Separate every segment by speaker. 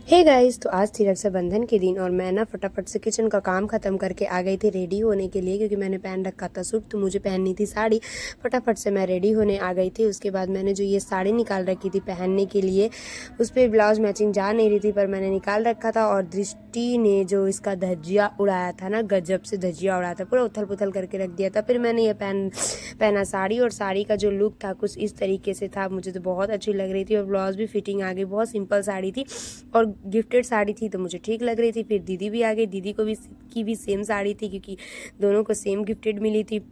Speaker 1: Hey guys, तो आज थी रक्षाबंधन के दिन और मैं ना फटाफट से किचन का काम ख़त्म करके आ गई थी रेडी होने के लिए, क्योंकि मैंने पहन रखा था सूट तो मुझे पहननी थी साड़ी। फटाफट से मैं रेडी होने आ गई थी। उसके बाद मैंने जो ये साड़ी निकाल रखी थी पहनने के लिए, उस पर ब्लाउज मैचिंग जा नहीं रही थी, पर मैंने निकाल रखा था। और दृष्टि ने जो इसका धज्जिया उड़ाया था ना, गजब से धज्जिया उड़ाया था, पूरा उथल पुथल करके रख दिया था। फिर मैंने ये पहना साड़ी, और साड़ी का जो लुक था कुछ इस तरीके से था। मुझे तो बहुत अच्छी लग रही थी और ब्लाउज भी फिटिंग आ गई। बहुत सिंपल साड़ी थी और गिफ्टेड साड़ी थी तो मुझे ठीक लग रही थी। फिर दीदी भी आ गई, दीदी को भी की भी सेम साड़ी थी, क्योंकि दोनों को सेम गिफ्टेड मिली थी,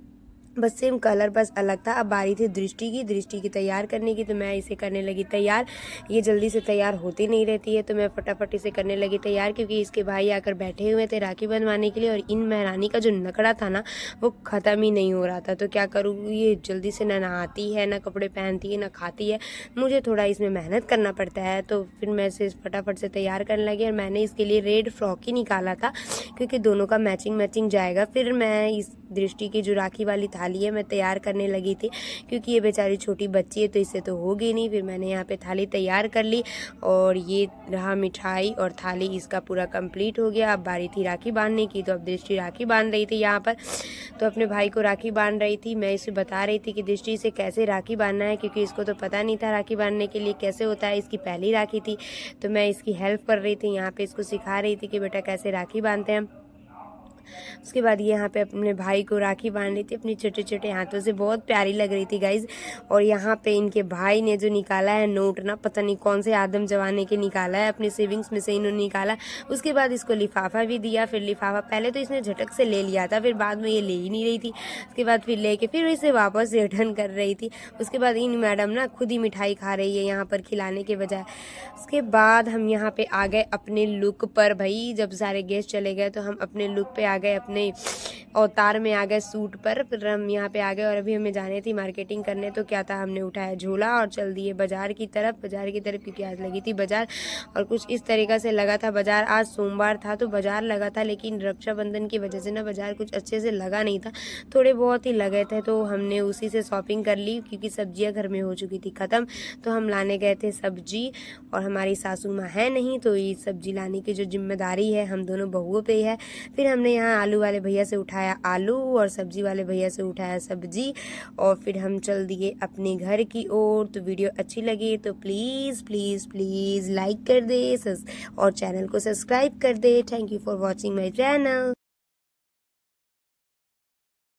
Speaker 1: बस सेम कलर बस अलग था। अब बारी थी दृष्टि की तैयार करने की, तो मैं इसे करने लगी तैयार। ये जल्दी से तैयार होती नहीं रहती है, तो मैं फटाफट इसे करने लगी तैयार, क्योंकि इसके भाई आकर बैठे हुए थे राखी बनवाने के लिए। और इन महारानी का जो नखड़ा था ना, वो ख़त्म ही नहीं हो रहा था। तो क्या करूँ, ये जल्दी से ना नहाती है, ना कपड़े पहनती है, ना खाती है। मुझे थोड़ा इसमें मेहनत करना पड़ता है, तो फिर मैं इसे फटाफट से तैयार करने लगी। और मैंने इसके लिए रेड फ्रॉक ही निकाला था, क्योंकि दोनों का मैचिंग जाएगा। फिर मैं इस दृष्टि की जो राखी वाली थाली है मैं तैयार करने लगी थी, क्योंकि ये बेचारी छोटी बच्ची है तो इससे तो होगी नहीं। फिर मैंने यहाँ पे थाली तैयार कर ली, और ये रहा मिठाई और थाली इसका पूरा कंप्लीट हो गया। अब बारी थी राखी बांधने की, तो अब दृष्टि राखी बांध रही थी यहाँ पर, तो अपने भाई को राखी बांध रही थी। मैं इसे बता रही थी कि दृष्टि से कैसे राखी बांधना है, क्योंकि इसको तो पता नहीं था राखी बांधने के लिए कैसे होता है। इसकी पहली राखी थी, तो मैं इसकी हेल्प कर रही थी, यहाँ पे इसको सिखा रही थी कि बेटा कैसे राखी बांधते हैं। उसके बाद ये यहाँ पे अपने भाई को राखी बांध रही थी अपनी छोटे छोटे हाथों से, बहुत प्यारी लग रही थी गाइज। और यहाँ पे इनके भाई ने जो निकाला है नोट ना, पता नहीं कौन से आदम जमाने के निकाला है, अपनी सेविंग्स में से इन्होंने निकाला। उसके बाद इसको लिफाफा भी दिया। फिर लिफाफा पहले तो इसने झटक से ले लिया था, फिर बाद में ये ले ही नहीं रही थी। उसके बाद फिर लेके फिर इसे वापस रिटर्न कर रही थी। उसके बाद इन मैडम ना खुद ही मिठाई खा रही है यहाँ पर खिलाने के बजाय। उसके बाद हम यहाँ पे आ गए अपने लुक पर। भाई जब सारे गेस्ट चले गए तो हम अपने लुक पे आ गए, अपने अवतार में आ गए, सूट पर। फिर हम यहाँ पे आ गए और अभी हमें जाने थी मार्केटिंग करने। तो क्या था, हमने उठाया झोला और चल दिए बाजार की तरफ, क्योंकि आज लगी थी बाजार। और कुछ इस तरीक़ा से लगा था बाजार। आज सोमवार था तो बाजार लगा था, लेकिन रक्षाबंधन की वजह से ना बाजार कुछ अच्छे से लगा नहीं था, थोड़े बहुत ही लगे थे। तो हमने उसी से शॉपिंग कर ली, क्योंकि सब्जियाँ घर में हो चुकी थी ख़त्म। तो हम लाने गए थे सब्जी, और हमारी सासू माँ है नहीं, तो ये सब्जी लाने की जो जिम्मेदारी है हम दोनों बहुओं पे है। फिर हमने यहाँ आलू वाले भैया से उठाया आलू, और सब्जी वाले भैया से उठाया सब्जी, और फिर हम चल दिए अपने घर की ओर। तो वीडियो अच्छी लगी तो प्लीज़ प्लीज़ प्लीज़ लाइक कर दे और चैनल को सब्सक्राइब कर दे। Thank you for watching my channel.